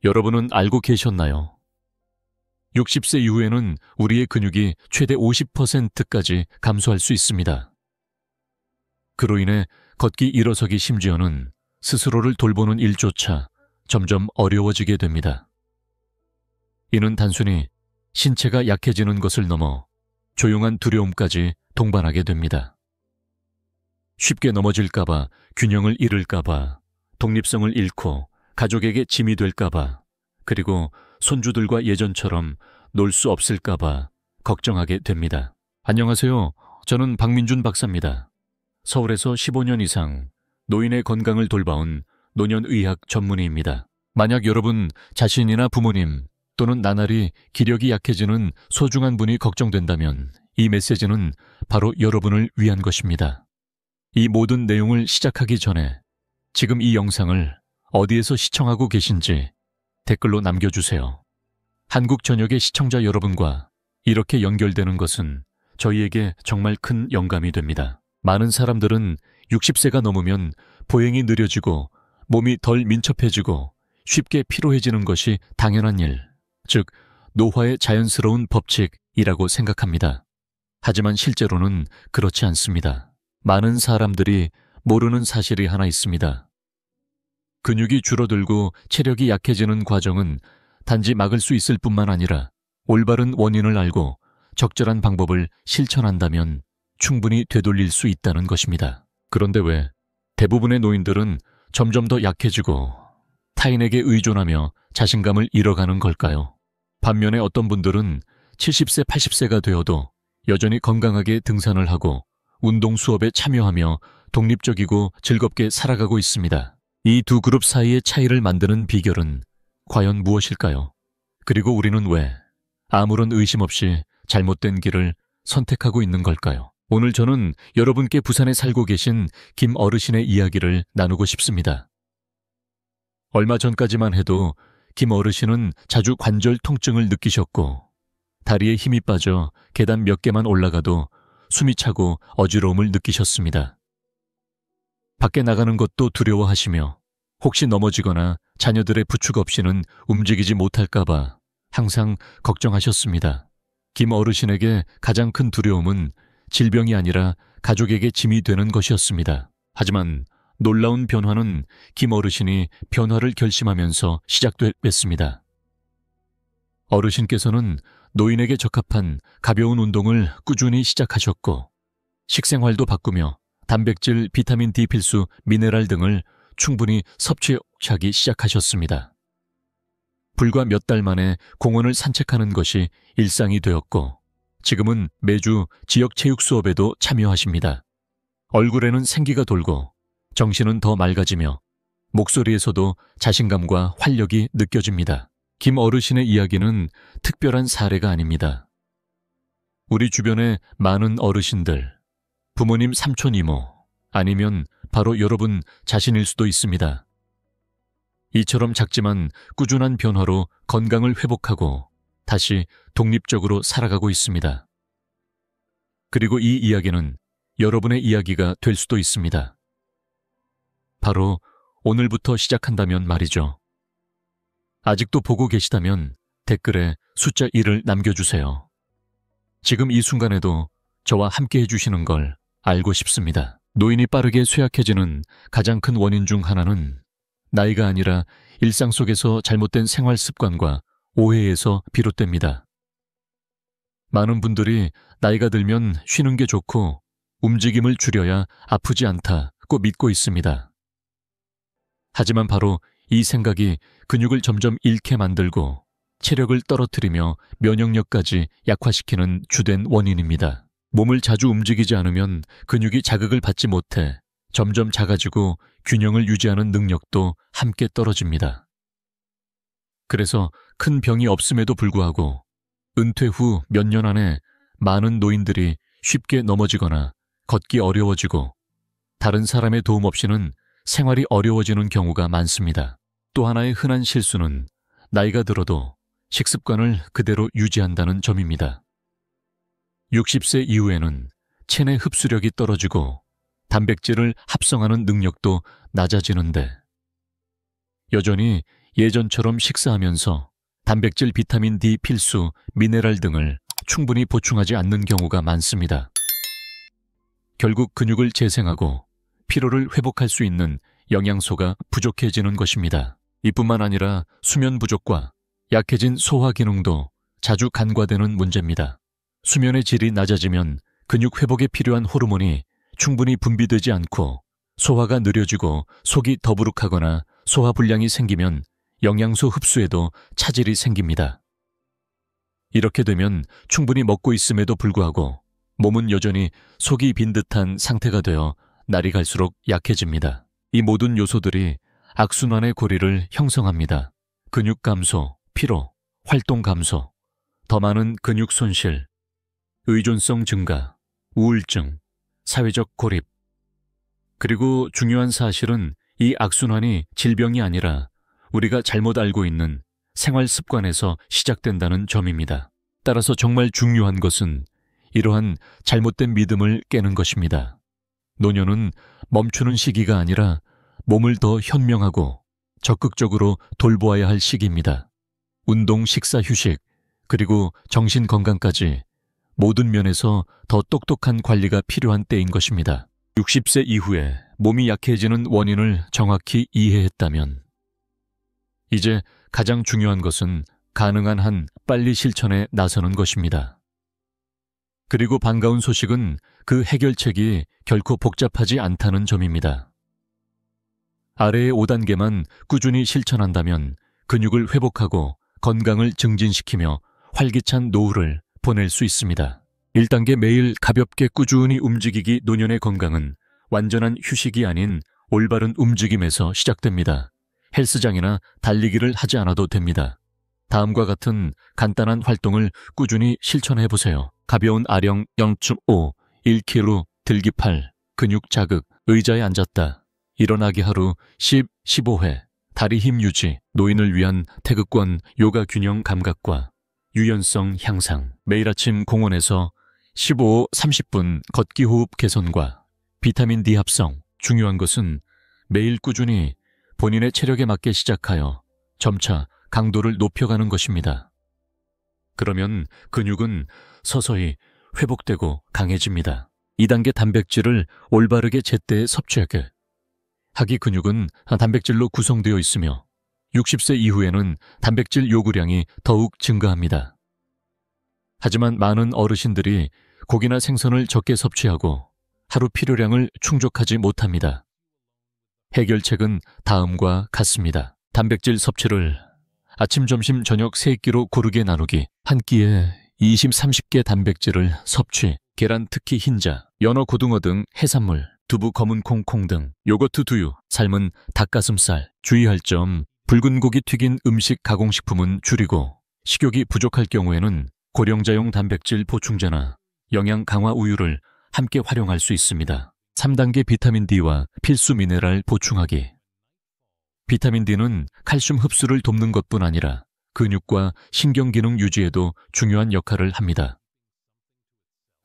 여러분은 알고 계셨나요? 60세 이후에는 우리의 근육이 최대 50%까지 감소할 수 있습니다. 그로 인해 걷기 일어서기 심지어는 스스로를 돌보는 일조차 점점 어려워지게 됩니다. 이는 단순히 신체가 약해지는 것을 넘어 조용한 두려움까지 동반하게 됩니다. 쉽게 넘어질까봐, 균형을 잃을까봐, 독립성을 잃고 가족에게 짐이 될까봐, 그리고 손주들과 예전처럼 놀 수 없을까봐 걱정하게 됩니다. 안녕하세요. 저는 박민준 박사입니다. 서울에서 15년 이상 노인의 건강을 돌봐온 노년의학 전문의입니다. 만약 여러분 자신이나 부모님 또는 나날이 기력이 약해지는 소중한 분이 걱정된다면 이 메시지는 바로 여러분을 위한 것입니다. 이 모든 내용을 시작하기 전에 지금 이 영상을 어디에서 시청하고 계신지 댓글로 남겨주세요. 한국 전역의 시청자 여러분과 이렇게 연결되는 것은 저희에게 정말 큰 영감이 됩니다. 많은 사람들은 60세가 넘으면 보행이 느려지고 몸이 덜 민첩해지고 쉽게 피로해지는 것이 당연한 일, 즉 노화의 자연스러운 법칙이라고 생각합니다. 하지만 실제로는 그렇지 않습니다. 많은 사람들이 모르는 사실이 하나 있습니다. 근육이 줄어들고 체력이 약해지는 과정은 단지 막을 수 있을 뿐만 아니라 올바른 원인을 알고 적절한 방법을 실천한다면 충분히 되돌릴 수 있다는 것입니다. 그런데 왜 대부분의 노인들은 점점 더 약해지고 타인에게 의존하며 자신감을 잃어가는 걸까요? 반면에 어떤 분들은 70세, 80세가 되어도 여전히 건강하게 등산을 하고 운동 수업에 참여하며 독립적이고 즐겁게 살아가고 있습니다. 이 두 그룹 사이의 차이를 만드는 비결은 과연 무엇일까요? 그리고 우리는 왜 아무런 의심 없이 잘못된 길을 선택하고 있는 걸까요? 오늘 저는 여러분께 부산에 살고 계신 김 어르신의 이야기를 나누고 싶습니다. 얼마 전까지만 해도 김 어르신은 자주 관절 통증을 느끼셨고 다리에 힘이 빠져 계단 몇 개만 올라가도 숨이 차고 어지러움을 느끼셨습니다. 밖에 나가는 것도 두려워하시며 혹시 넘어지거나 자녀들의 부축 없이는 움직이지 못할까봐 항상 걱정하셨습니다. 김 어르신에게 가장 큰 두려움은 질병이 아니라 가족에게 짐이 되는 것이었습니다. 하지만 놀라운 변화는 김 어르신이 변화를 결심하면서 시작됐습니다. 어르신께서는 노인에게 적합한 가벼운 운동을 꾸준히 시작하셨고 식생활도 바꾸며 단백질, 비타민 D 필수, 미네랄 등을 충분히 섭취하기 시작하셨습니다. 불과 몇 달 만에 공원을 산책하는 것이 일상이 되었고 지금은 매주 지역 체육 수업에도 참여하십니다. 얼굴에는 생기가 돌고 정신은 더 맑아지며 목소리에서도 자신감과 활력이 느껴집니다. 김 어르신의 이야기는 특별한 사례가 아닙니다. 우리 주변의 많은 어르신들, 부모님, 삼촌, 이모, 아니면 바로 여러분 자신일 수도 있습니다. 이처럼 작지만 꾸준한 변화로 건강을 회복하고 다시 독립적으로 살아가고 있습니다. 그리고 이 이야기는 여러분의 이야기가 될 수도 있습니다. 바로 오늘부터 시작한다면 말이죠. 아직도 보고 계시다면 댓글에 숫자 1을 남겨주세요. 지금 이 순간에도 저와 함께 해주시는 걸 알고 싶습니다. 노인이 빠르게 쇠약해지는 가장 큰 원인 중 하나는 나이가 아니라 일상 속에서 잘못된 생활 습관과 오해에서 비롯됩니다. 많은 분들이 나이가 들면 쉬는 게 좋고 움직임을 줄여야 아프지 않다고 믿고 있습니다. 하지만 바로 이 생각이 근육을 점점 잃게 만들고 체력을 떨어뜨리며 면역력까지 약화시키는 주된 원인입니다. 몸을 자주 움직이지 않으면 근육이 자극을 받지 못해 점점 작아지고 균형을 유지하는 능력도 함께 떨어집니다. 그래서 큰 병이 없음에도 불구하고 은퇴 후 몇 년 안에 많은 노인들이 쉽게 넘어지거나 걷기 어려워지고 다른 사람의 도움 없이는 생활이 어려워지는 경우가 많습니다. 또 하나의 흔한 실수는 나이가 들어도 식습관을 그대로 유지한다는 점입니다. 60세 이후에는 체내 흡수력이 떨어지고 단백질을 합성하는 능력도 낮아지는데 여전히 예전처럼 식사하면서 단백질, 비타민 D, 필수, 미네랄 등을 충분히 보충하지 않는 경우가 많습니다. 결국 근육을 재생하고 피로를 회복할 수 있는 영양소가 부족해지는 것입니다. 이뿐만 아니라 수면 부족과 약해진 소화 기능도 자주 간과되는 문제입니다. 수면의 질이 낮아지면 근육 회복에 필요한 호르몬이 충분히 분비되지 않고 소화가 느려지고 속이 더부룩하거나 소화 불량이 생기면 영양소 흡수에도 차질이 생깁니다. 이렇게 되면 충분히 먹고 있음에도 불구하고 몸은 여전히 속이 빈 듯한 상태가 되어 날이 갈수록 약해집니다. 이 모든 요소들이 악순환의 고리를 형성합니다. 근육 감소, 피로, 활동 감소, 더 많은 근육 손실, 의존성 증가, 우울증, 사회적 고립. 그리고 중요한 사실은 이 악순환이 질병이 아니라 우리가 잘못 알고 있는 생활 습관에서 시작된다는 점입니다. 따라서 정말 중요한 것은 이러한 잘못된 믿음을 깨는 것입니다. 노년은 멈추는 시기가 아니라 몸을 더 현명하고 적극적으로 돌보아야 할 시기입니다. 운동, 식사, 휴식, 그리고 정신 건강까지 모든 면에서 더 똑똑한 관리가 필요한 때인 것입니다. 60세 이후에 몸이 약해지는 원인을 정확히 이해했다면 이제 가장 중요한 것은 가능한 한 빨리 실천에 나서는 것입니다. 그리고 반가운 소식은 그 해결책이 결코 복잡하지 않다는 점입니다. 아래의 5단계만 꾸준히 실천한다면 근육을 회복하고 건강을 증진시키며 활기찬 노후를 보낼 수 있습니다. 1단계 매일 가볍게 꾸준히 움직이기. 노년의 건강은 완전한 휴식이 아닌 올바른 움직임에서 시작됩니다. 헬스장이나 달리기를 하지 않아도 됩니다. 다음과 같은 간단한 활동을 꾸준히 실천해보세요. 가벼운 아령 0.5, 1kg, 들기 8, 근육 자극, 의자에 앉았다, 일어나기 하루 10, 15회, 다리 힘 유지, 노인을 위한 태극권, 요가 균형 감각과 유연성 향상, 매일 아침 공원에서 15, 30분 걷기 호흡 개선과 비타민 D 합성. 중요한 것은 매일 꾸준히 본인의 체력에 맞게 시작하여 점차 강도를 높여가는 것입니다. 그러면 근육은 서서히 회복되고 강해집니다. 2단계 단백질을 올바르게 제때에 섭취하게. 하기 근육은 단백질로 구성되어 있으며 60세 이후에는 단백질 요구량이 더욱 증가합니다. 하지만 많은 어르신들이 고기나 생선을 적게 섭취하고 하루 필요량을 충족하지 못합니다. 해결책은 다음과 같습니다. 단백질 섭취를 아침, 점심, 저녁 3끼로 고르게 나누기. 한 끼에 20, 30개 단백질을 섭취. 계란, 특히 흰자, 연어, 고등어 등 해산물, 두부, 검은 콩, 콩 등, 요거트, 두유, 삶은 닭가슴살. 주의할 점, 붉은 고기, 튀긴 음식, 가공식품은 줄이고 식욕이 부족할 경우에는 고령자용 단백질 보충제나 영양 강화 우유를 함께 활용할 수 있습니다. 3단계 비타민 D와 필수 미네랄 보충하기. 비타민 D는 칼슘 흡수를 돕는 것뿐 아니라 근육과 신경기능 유지에도 중요한 역할을 합니다.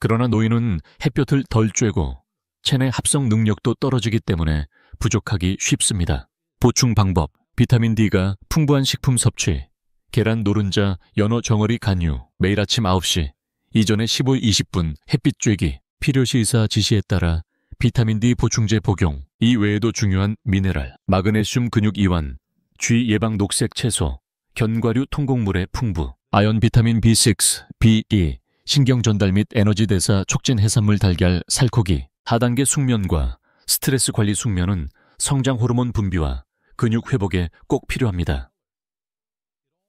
그러나 노인은 햇볕을 덜 쬐고 체내 합성 능력도 떨어지기 때문에 부족하기 쉽습니다. 보충 방법. 비타민 D가 풍부한 식품 섭취. 계란 노른자, 연어 정어리 간유. 매일 아침 9시 이전에 15, 20분 햇빛 쬐기. 필요시 의사 지시에 따라 비타민 D 보충제 복용. 이 외에도 중요한 미네랄, 마그네슘 근육 이완, 쥐 예방 녹색 채소, 견과류 통곡물의 풍부, 아연 비타민 B6, B2, 신경 전달 및 에너지 대사 촉진 해산물 달걀, 살코기. 하단계 숙면과 스트레스 관리. 숙면은 성장 호르몬 분비와 근육 회복에 꼭 필요합니다.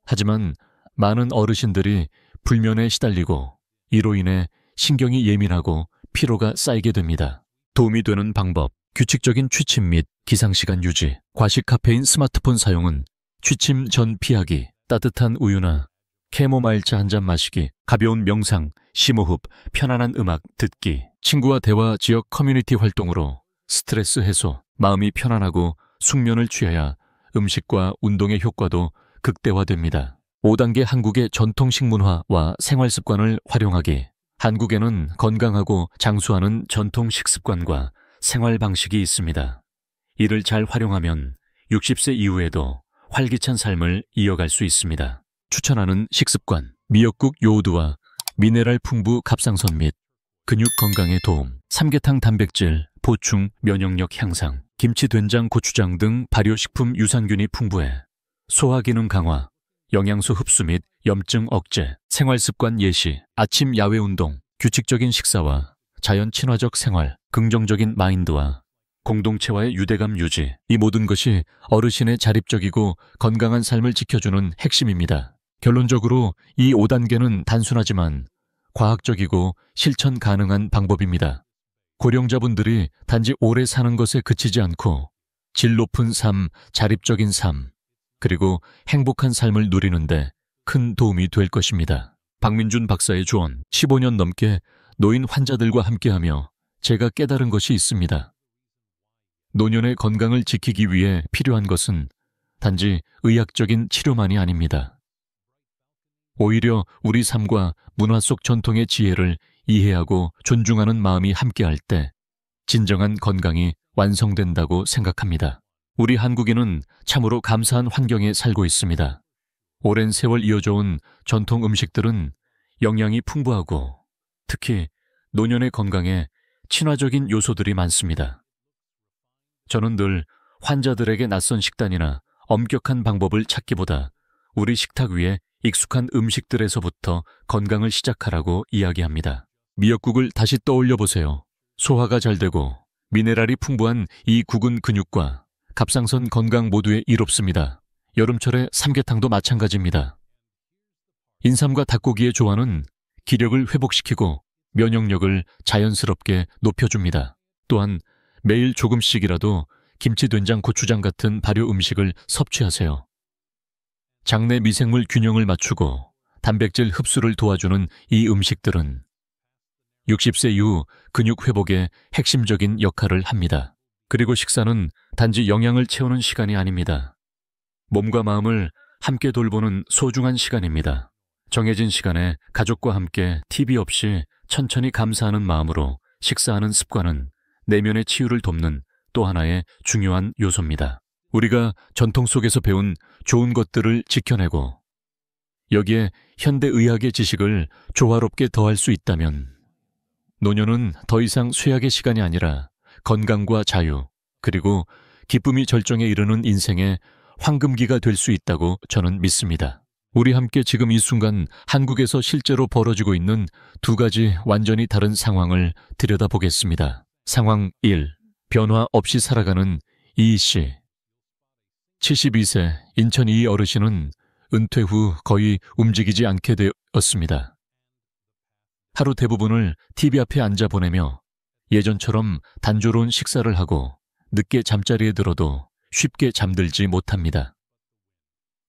하지만 많은 어르신들이 불면에 시달리고 이로 인해 신경이 예민하고 피로가 쌓이게 됩니다. 도움이 되는 방법. 규칙적인 취침 및 기상시간 유지. 과식 카페인 스마트폰 사용은 취침 전 피하기. 따뜻한 우유나 캐모마일차 한 잔 마시기. 가벼운 명상, 심호흡, 편안한 음악 듣기. 친구와 대화, 지역 커뮤니티 활동으로 스트레스 해소. 마음이 편안하고 숙면을 취해야 음식과 운동의 효과도 극대화됩니다. 5단계 한국의 전통 식문화와 생활습관을 활용하기. 한국에는 건강하고 장수하는 전통 식습관과 생활 방식이 있습니다. 이를 잘 활용하면 60세 이후에도 활기찬 삶을 이어갈 수 있습니다. 추천하는 식습관, 미역국 요오드와 미네랄 풍부 갑상선 및 근육 건강에 도움, 삼계탕 단백질, 보충, 면역력 향상, 김치, 된장, 고추장 등 발효식품 유산균이 풍부해 소화 기능 강화, 영양소 흡수 및 염증 억제, 생활습관 예시, 아침 야외 운동, 규칙적인 식사와 자연 친화적 생활, 긍정적인 마인드와 공동체와의 유대감 유지, 이 모든 것이 어르신의 자립적이고 건강한 삶을 지켜주는 핵심입니다. 결론적으로 이 5단계는 단순하지만 과학적이고 실천 가능한 방법입니다. 고령자분들이 단지 오래 사는 것에 그치지 않고 질 높은 삶, 자립적인 삶, 그리고 행복한 삶을 누리는데 큰 도움이 될 것입니다. 박민준 박사의 조언, 15년 넘게 노인 환자들과 함께하며 제가 깨달은 것이 있습니다. 노년의 건강을 지키기 위해 필요한 것은 단지 의학적인 치료만이 아닙니다. 오히려 우리 삶과 문화 속 전통의 지혜를 이해하고 존중하는 마음이 함께할 때 진정한 건강이 완성된다고 생각합니다. 우리 한국인은 참으로 감사한 환경에 살고 있습니다. 오랜 세월 이어져온 전통 음식들은 영양이 풍부하고 특히 노년의 건강에 친화적인 요소들이 많습니다. 저는 늘 환자들에게 낯선 식단이나 엄격한 방법을 찾기보다 우리 식탁 위에 익숙한 음식들에서부터 건강을 시작하라고 이야기합니다. 미역국을 다시 떠올려 보세요. 소화가 잘 되고 미네랄이 풍부한 이 국은 근육과 갑상선 건강 모두에 이롭습니다. 여름철의 삼계탕도 마찬가지입니다. 인삼과 닭고기의 조화는 기력을 회복시키고 면역력을 자연스럽게 높여줍니다. 또한 매일 조금씩이라도 김치, 된장, 고추장 같은 발효 음식을 섭취하세요. 장내 미생물 균형을 맞추고 단백질 흡수를 도와주는 이 음식들은 60세 이후 근육 회복에 핵심적인 역할을 합니다. 그리고 식사는 단지 영양을 채우는 시간이 아닙니다. 몸과 마음을 함께 돌보는 소중한 시간입니다. 정해진 시간에 가족과 함께 TV 없이 천천히 감사하는 마음으로 식사하는 습관은 내면의 치유를 돕는 또 하나의 중요한 요소입니다. 우리가 전통 속에서 배운 좋은 것들을 지켜내고 여기에 현대의학의 지식을 조화롭게 더할 수 있다면 노년은 더 이상 쇠약의 시간이 아니라 건강과 자유, 그리고 기쁨이 절정에 이르는 인생의 황금기가 될 수 있다고 저는 믿습니다. 우리 함께 지금 이 순간 한국에서 실제로 벌어지고 있는 두 가지 완전히 다른 상황을 들여다보겠습니다. 상황 1. 변화 없이 살아가는 이희 씨. 72세 인천 이희 어르신은 은퇴 후 거의 움직이지 않게 되었습니다. 하루 대부분을 TV 앞에 앉아 보내며 예전처럼 단조로운 식사를 하고 늦게 잠자리에 들어도 쉽게 잠들지 못합니다.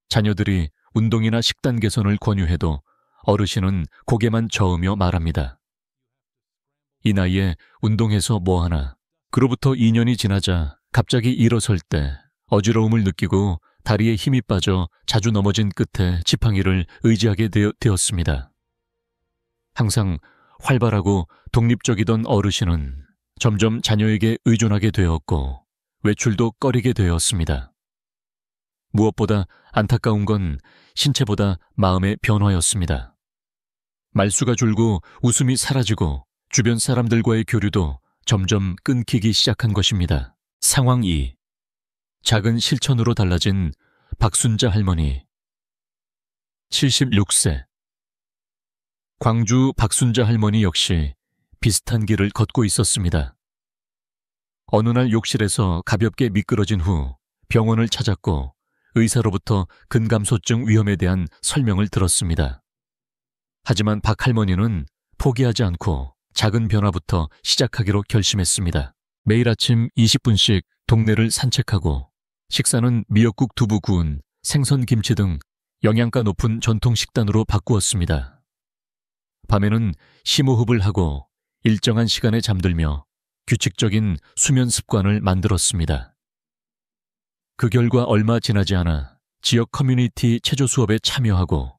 자녀들이 운동이나 식단 개선을 권유해도 어르신은 고개만 저으며 말합니다. 이 나이에 운동해서 뭐하나. 그로부터 2년이 지나자 갑자기 일어설 때 어지러움을 느끼고 다리에 힘이 빠져 자주 넘어진 끝에 지팡이를 의지하게 되었습니다. 항상 활발하고 독립적이던 어르신은 점점 자녀에게 의존하게 되었고 외출도 꺼리게 되었습니다. 무엇보다 안타까운 건 신체보다 마음의 변화였습니다. 말수가 줄고 웃음이 사라지고 주변 사람들과의 교류도 점점 끊기기 시작한 것입니다. 상황 2. 작은 실천으로 달라진 박순자 할머니. 76세. 광주 박순자 할머니 역시 비슷한 길을 걷고 있었습니다. 어느 날 욕실에서 가볍게 미끄러진 후 병원을 찾았고 의사로부터 근감소증 위험에 대한 설명을 들었습니다. 하지만 박 할머니는 포기하지 않고 작은 변화부터 시작하기로 결심했습니다. 매일 아침 20분씩 동네를 산책하고 식사는 미역국, 두부, 구운, 생선, 김치 등 영양가 높은 전통 식단으로 바꾸었습니다. 밤에는 심호흡을 하고 일정한 시간에 잠들며 규칙적인 수면 습관을 만들었습니다. 그 결과 얼마 지나지 않아 지역 커뮤니티 체조 수업에 참여하고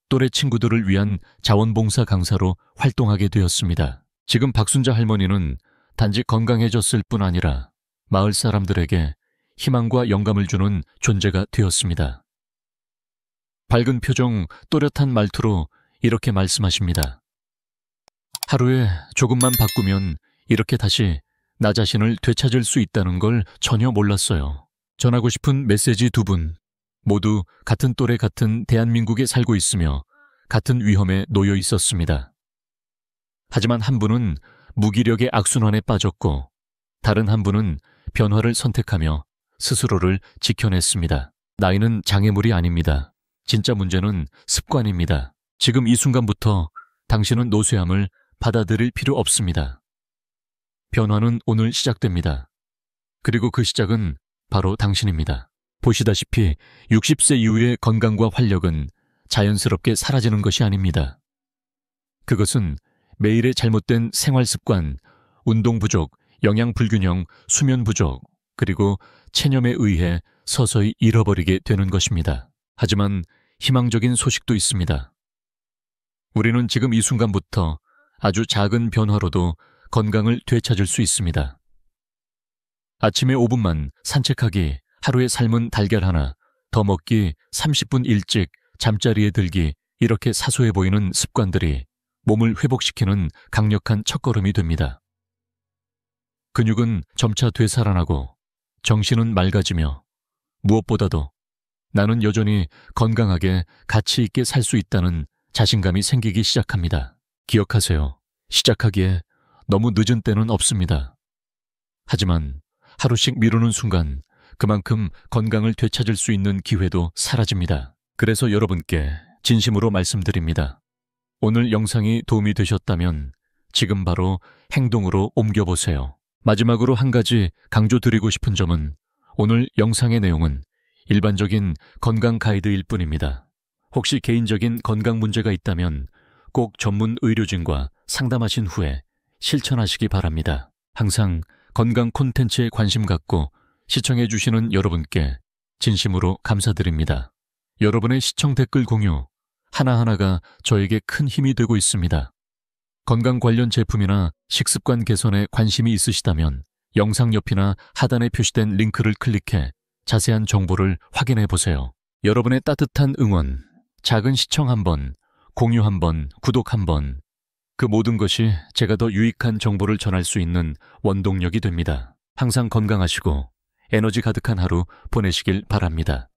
또래 친구들을 위한 자원봉사 강사로 활동하게 되었습니다. 지금 박순자 할머니는 단지 건강해졌을 뿐 아니라 마을 사람들에게 희망과 영감을 주는 존재가 되었습니다. 밝은 표정, 또렷한 말투로 이렇게 말씀하십니다. 하루에 조금만 바꾸면 이렇게 다시 나 자신을 되찾을 수 있다는 걸 전혀 몰랐어요. 전하고 싶은 메시지 두 분, 모두 같은 또래 같은 대한민국에 살고 있으며 같은 위험에 놓여 있었습니다. 하지만 한 분은 무기력의 악순환에 빠졌고 다른 한 분은 변화를 선택하며 스스로를 지켜냈습니다. 나이는 장애물이 아닙니다. 진짜 문제는 습관입니다. 지금 이 순간부터 당신은 노쇠함을 받아들일 필요 없습니다. 변화는 오늘 시작됩니다. 그리고 그 시작은 바로 당신입니다. 보시다시피 60세 이후의 건강과 활력은 자연스럽게 사라지는 것이 아닙니다. 그것은 매일의 잘못된 생활 습관, 운동 부족, 영양 불균형, 수면 부족, 그리고 체념에 의해 서서히 잃어버리게 되는 것입니다. 하지만 희망적인 소식도 있습니다. 우리는 지금 이 순간부터 아주 작은 변화로도 건강을 되찾을 수 있습니다. 아침에 5분만 산책하기, 하루에 삶은 달걀 하나, 더 먹기, 30분 일찍 잠자리에 들기, 이렇게 사소해 보이는 습관들이 몸을 회복시키는 강력한 첫걸음이 됩니다. 근육은 점차 되살아나고 정신은 맑아지며 무엇보다도 나는 여전히 건강하게 가치 있게 살 수 있다는 자신감이 생기기 시작합니다. 기억하세요. 시작하기에 너무 늦은 때는 없습니다. 하지만 하루씩 미루는 순간 그만큼 건강을 되찾을 수 있는 기회도 사라집니다. 그래서 여러분께 진심으로 말씀드립니다. 오늘 영상이 도움이 되셨다면 지금 바로 행동으로 옮겨보세요. 마지막으로 한 가지 강조드리고 싶은 점은 오늘 영상의 내용은 일반적인 건강 가이드일 뿐입니다. 혹시 개인적인 건강 문제가 있다면 꼭 전문 의료진과 상담하신 후에 실천하시기 바랍니다. 항상 건강 콘텐츠에 관심 갖고 시청해주시는 여러분께 진심으로 감사드립니다. 여러분의 시청 댓글 공유 하나하나가 저에게 큰 힘이 되고 있습니다. 건강 관련 제품이나 식습관 개선에 관심이 있으시다면 영상 옆이나 하단에 표시된 링크를 클릭해 자세한 정보를 확인해 보세요. 여러분의 따뜻한 응원, 작은 시청 한번, 공유 한번, 구독 한번, 그 모든 것이 제가 더 유익한 정보를 전할 수 있는 원동력이 됩니다. 항상 건강하시고 에너지 가득한 하루 보내시길 바랍니다.